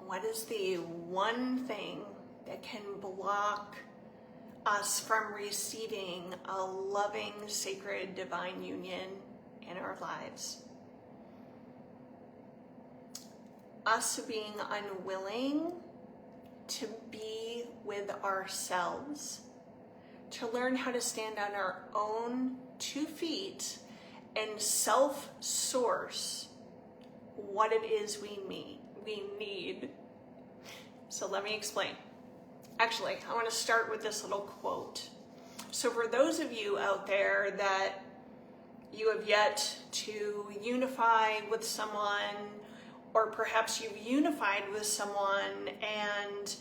what is the one thing that can block us from receiving a loving, sacred, divine union in our lives? Us being unwilling to be with ourselves, to learn how to stand on our own 2 feet and self-source what it is we need. So let me explain. Actually, I want to start with this little quote. So for those of you out there that you have yet to unify with someone, or perhaps you've unified with someone and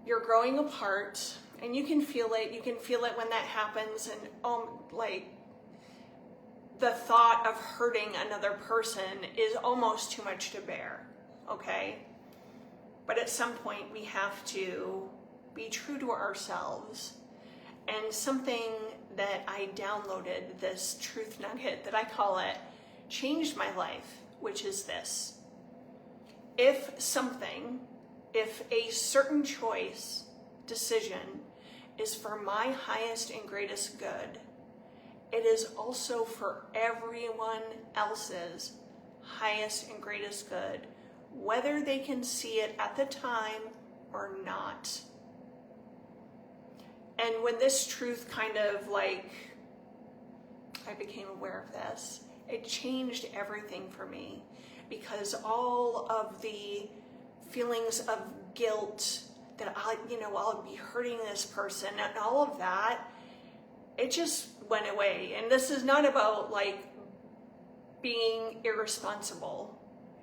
you're growing apart, and you can feel it when that happens, and like the thought of hurting another person is almost too much to bear, okay? But at some point we have to be true to ourselves. And something that I downloaded, this truth nugget that I call it, changed my life, which is this: if a certain choice, decision is for my highest and greatest good, it is also for everyone else's highest and greatest good, whether they can see it at the time or not. And when this truth kind of like, I became aware of this, it changed everything for me, because all of the feelings of guilt that I'll be hurting this person and all of that, it just went away. And this is not about like being irresponsible.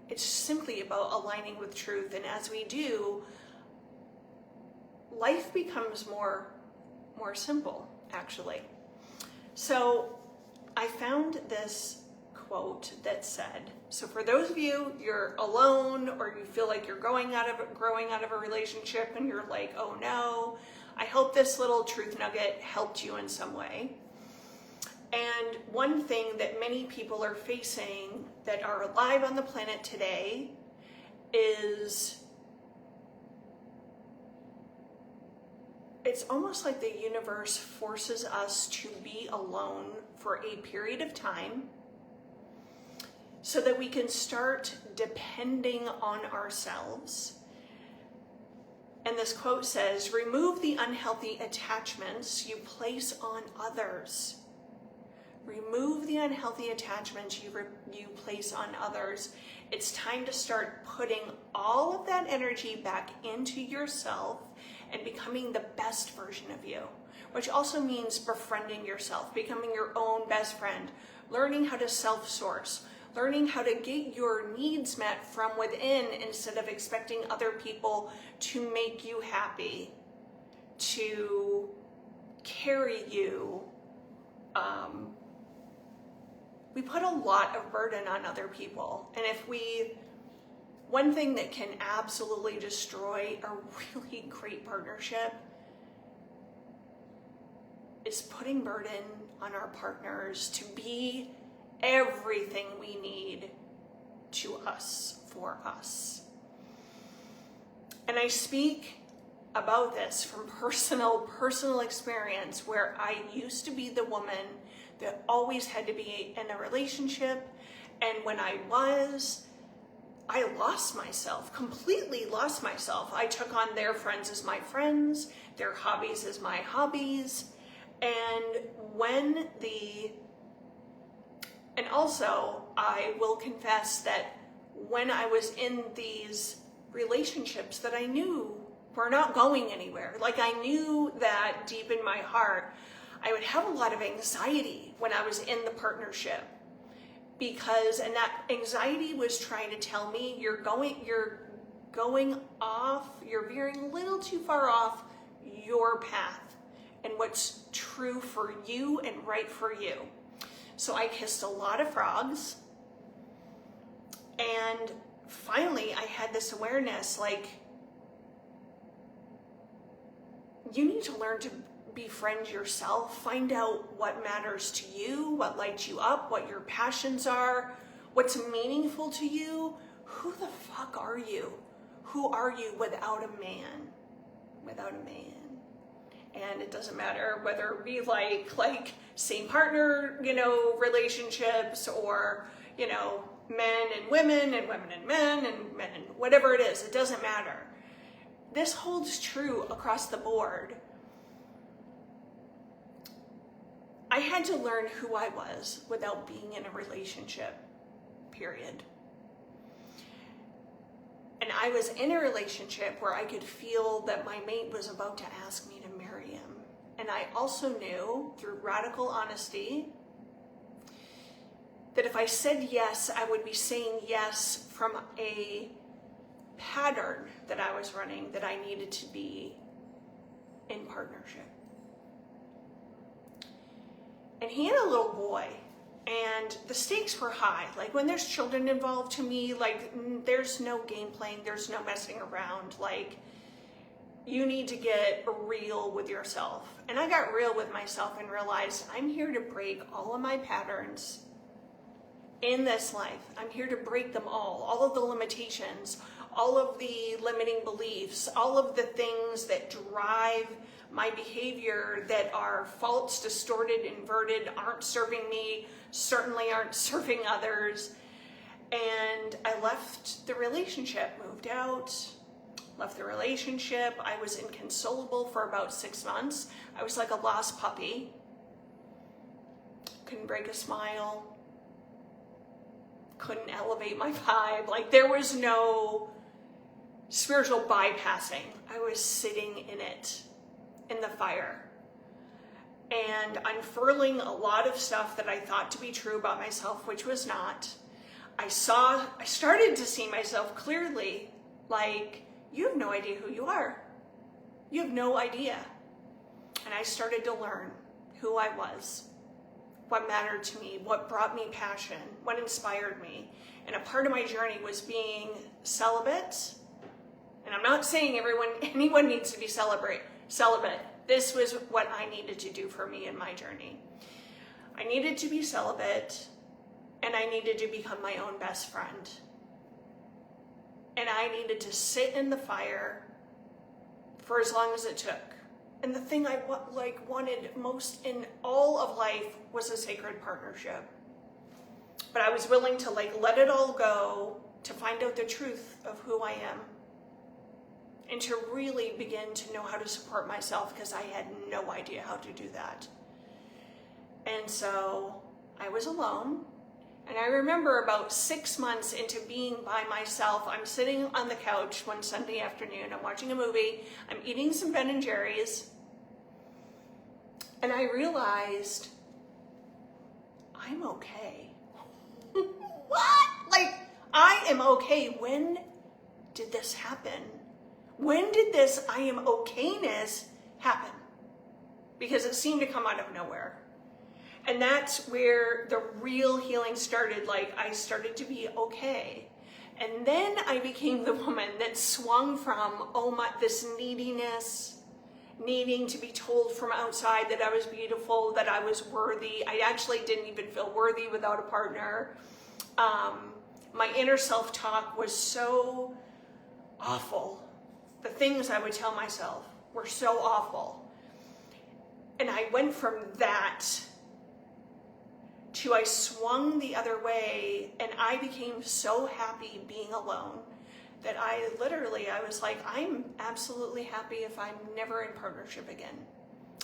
It's simply about aligning with truth. And as we do, life becomes more simple, actually. So I found this quote that said, so for those of you, you're alone, or you feel like you're growing out of a relationship and you're like, oh no, I hope this little truth nugget helped you in some way. And one thing that many people are facing that are alive on the planet today is, it's almost like the universe forces us to be alone for a period of time so that we can start depending on ourselves. And this quote says, remove the unhealthy attachments you place on others. Remove the unhealthy attachments you place on others. It's time to start putting all of that energy back into yourself and becoming the best version of you, which also means befriending yourself, becoming your own best friend, learning how to self-source, learning how to get your needs met from within instead of expecting other people to make you happy, to carry you. We put a lot of burden on other people. And one thing that can absolutely destroy a really great partnership is putting burden on our partners to be everything we need to us, for us. And I speak about this from personal experience, where I used to be the woman that always had to be in a relationship. And when I lost myself, completely lost myself. I took on their friends as my friends, their hobbies as my hobbies. And also I will confess that when I was in these relationships that I knew were not going anywhere, like I knew that deep in my heart, I would have a lot of anxiety when I was in the partnership, and that anxiety was trying to tell me, you're going off, you're veering a little too far off your path and what's true for you and right for you. So I kissed a lot of frogs, and finally I had this awareness, like, you need to learn to befriend yourself, find out what matters to you, what lights you up, what your passions are, what's meaningful to you, who the fuck are you? Who are you without a man? Without a man. And it doesn't matter whether it be like same partner, relationships, or, men and women and women and men and whatever it is, it doesn't matter. This holds true across the board. I had to learn who I was without being in a relationship, period. And I was in a relationship where I could feel that my mate was about to ask me to marry him. And I also knew, through radical honesty, that if I said yes, I would be saying yes from a pattern that I was running, that I needed to be in partnership. And he had a little boy, and the stakes were high. Like, when there's children involved, to me, there's no game playing, there's no messing around. You need to get real with yourself. And I got real with myself and realized I'm here to break all of my patterns in this life. I'm here to break them all of the limitations, all of the limiting beliefs, all of the things that drive my behavior that are false, distorted, inverted, aren't serving me, certainly aren't serving others. And I left the relationship, moved out, left the relationship. I was inconsolable for about 6 months. I was like a lost puppy. Couldn't break a smile. Couldn't elevate my vibe. There was no spiritual bypassing. I was sitting in it, in the fire, and unfurling a lot of stuff that I thought to be true about myself, which was not. I started to see myself clearly, you have no idea who you are. You have no idea. And I started to learn who I was, what mattered to me, what brought me passion, what inspired me. And a part of my journey was being celibate. And I'm not saying anyone needs to be celibate. This was what I needed to do for me in my journey. I needed to be celibate, and I needed to become my own best friend. And I needed to sit in the fire for as long as it took. And the thing I wanted most in all of life was a sacred partnership. But I was willing to let it all go to find out the truth of who I am. And to really begin to know how to support myself, because I had no idea how to do that. And so I was alone. And I remember about 6 months into being by myself, I'm sitting on the couch one Sunday afternoon, I'm watching a movie, I'm eating some Ben & Jerry's, and I realized, I'm okay. What? I am okay. When did this happen? When did this I am okayness happen? Because it seemed to come out of nowhere. And that's where the real healing started. I started to be okay. And then I became the woman that swung from, this neediness, needing to be told from outside that I was beautiful, that I was worthy. I actually didn't even feel worthy without a partner. My inner self-talk was so awful. The things I would tell myself were so awful. And I went from that to I swung the other way, and I became so happy being alone that I was like, I'm absolutely happy if I'm never in partnership again.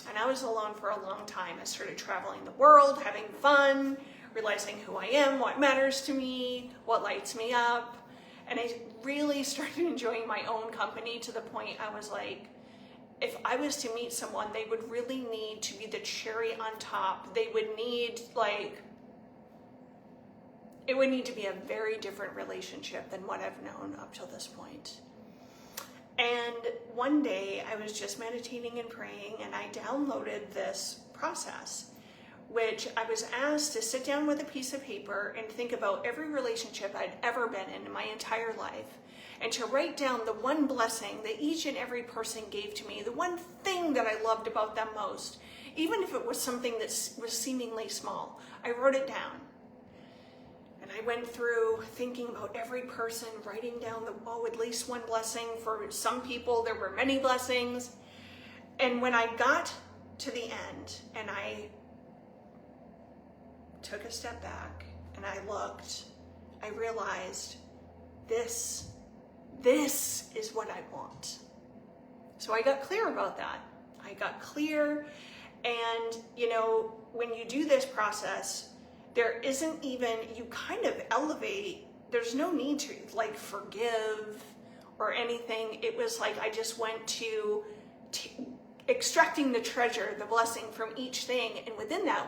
And I was alone for a long time. I started traveling the world, having fun, realizing who I am, what matters to me, what lights me up. And I really started enjoying my own company to the point I was like, if I was to meet someone, they would really need to be the cherry on top. They would need it would need to be a very different relationship than what I've known up till this point. And one day I was just meditating and praying, and I downloaded this process, which I was asked to sit down with a piece of paper and think about every relationship I'd ever been in my entire life, and to write down the one blessing that each and every person gave to me, the one thing that I loved about them most, even if it was something that was seemingly small. I wrote it down. And I went through thinking about every person, writing down at least one blessing. For some people, there were many blessings. And when I got to the end and I took a step back and I looked, I realized this is what I want. So I got clear about that. I got clear, and when you do this process, there isn't even, you kind of elevate, there's no need to like forgive or anything. It was like I just went to extracting the treasure, the blessing from each thing, and within that,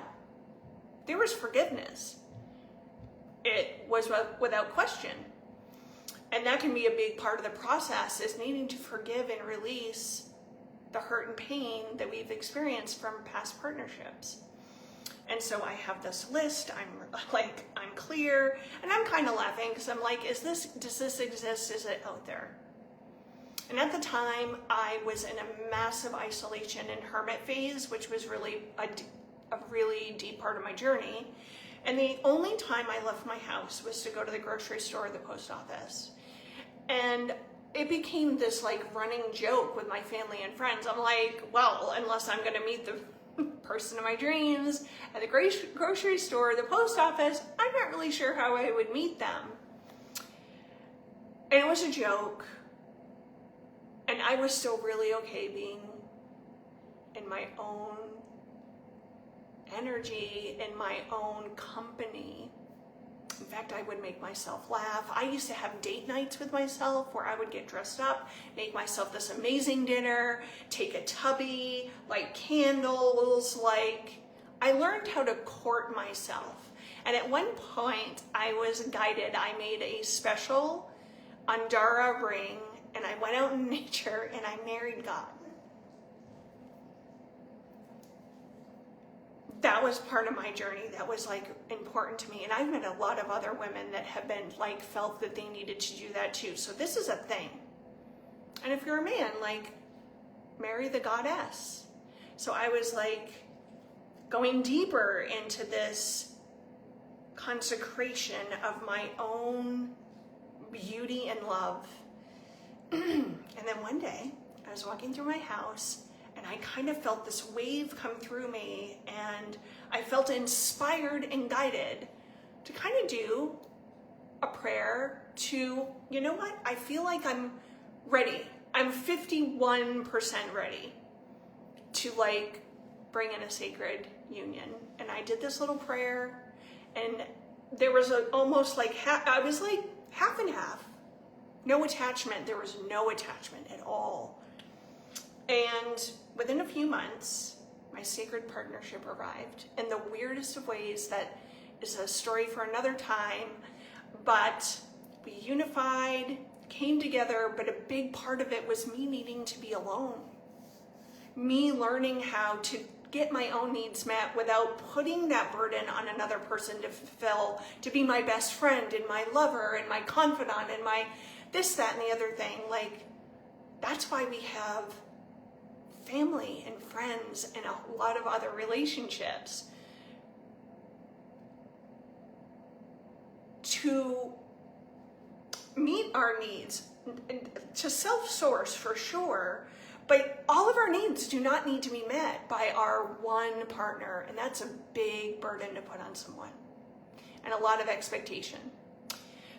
there was forgiveness. It was without question. And that can be a big part of the process, is needing to forgive and release the hurt and pain that we've experienced from past partnerships. And so I have this list, I'm clear, and I'm kind of laughing because I'm like, does this exist? Is it out there? And at the time, I was in a massive isolation and hermit phase, which was really a really deep part of my journey. And the only time I left my house was to go to the grocery store or the post office. And it became this like running joke with my family and friends. I'm like, well, unless I'm going to meet the person of my dreams at the grocery store or the post office, I'm not really sure how I would meet them. And it was a joke. And I was still really okay being in my own energy, in my own company. In fact, I would make myself laugh. I used to have date nights with myself where I would get dressed up, make myself this amazing dinner, take a tubby, light candles, I learned how to court myself. And at one point, I was guided. I made a special Andara ring, and I went out in nature and I married God. That was part of my journey. That was important to me. And I've met a lot of other women that have been felt that they needed to do that too. So this is a thing. And if you're a man, marry the goddess. So I was going deeper into this consecration of my own beauty and love. And then one day I was walking through my house, and I kind of felt this wave come through me, and I felt inspired and guided to kind of do a prayer to, you know what? I feel like I'm ready. I'm 51% ready to bring in a sacred union. And I did this little prayer, and there was almost I was half and half. No attachment. There was no attachment at all. And within a few months, my sacred partnership arrived in the weirdest of ways. That is a story for another time, but we unified, came together, but a big part of it was me needing to be alone. Me learning how to get my own needs met without putting that burden on another person to fulfill, to be my best friend and my lover and my confidant and my this, that, and the other thing. That's why we have family and friends and a lot of other relationships, to meet our needs, to self-source for sure, but all of our needs do not need to be met by our one partner, and that's a big burden to put on someone, and a lot of expectation.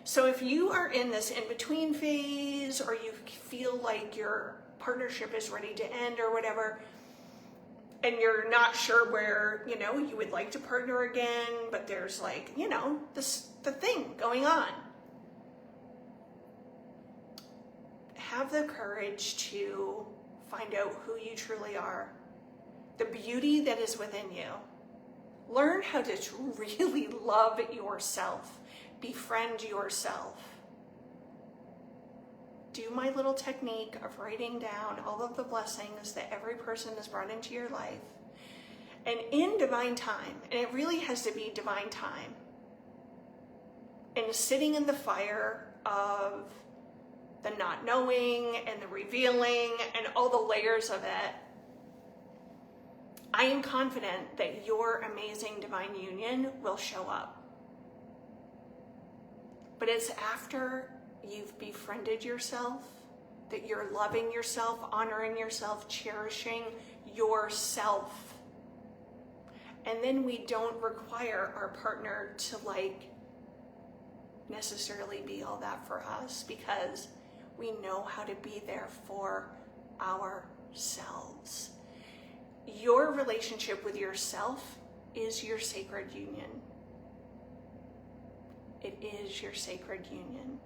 So if you are in this in-between phase, or you feel like your partnership is ready to end or whatever, and you're not sure where, you would like to partner again, but there's the thing going on, have the courage to find out who you truly are, the beauty that is within you. Learn how to really love yourself, befriend yourself. Do my little technique of writing down all of the blessings that every person has brought into your life. And in divine time, and it really has to be divine time, and sitting in the fire of the not knowing and the revealing and all the layers of it, I am confident that your amazing divine union will show up. But it's after you've befriended yourself, that you're loving yourself, honoring yourself, cherishing yourself. And then we don't require our partner to necessarily be all that for us, because we know how to be there for ourselves. Your relationship with yourself is your sacred union. It is your sacred union.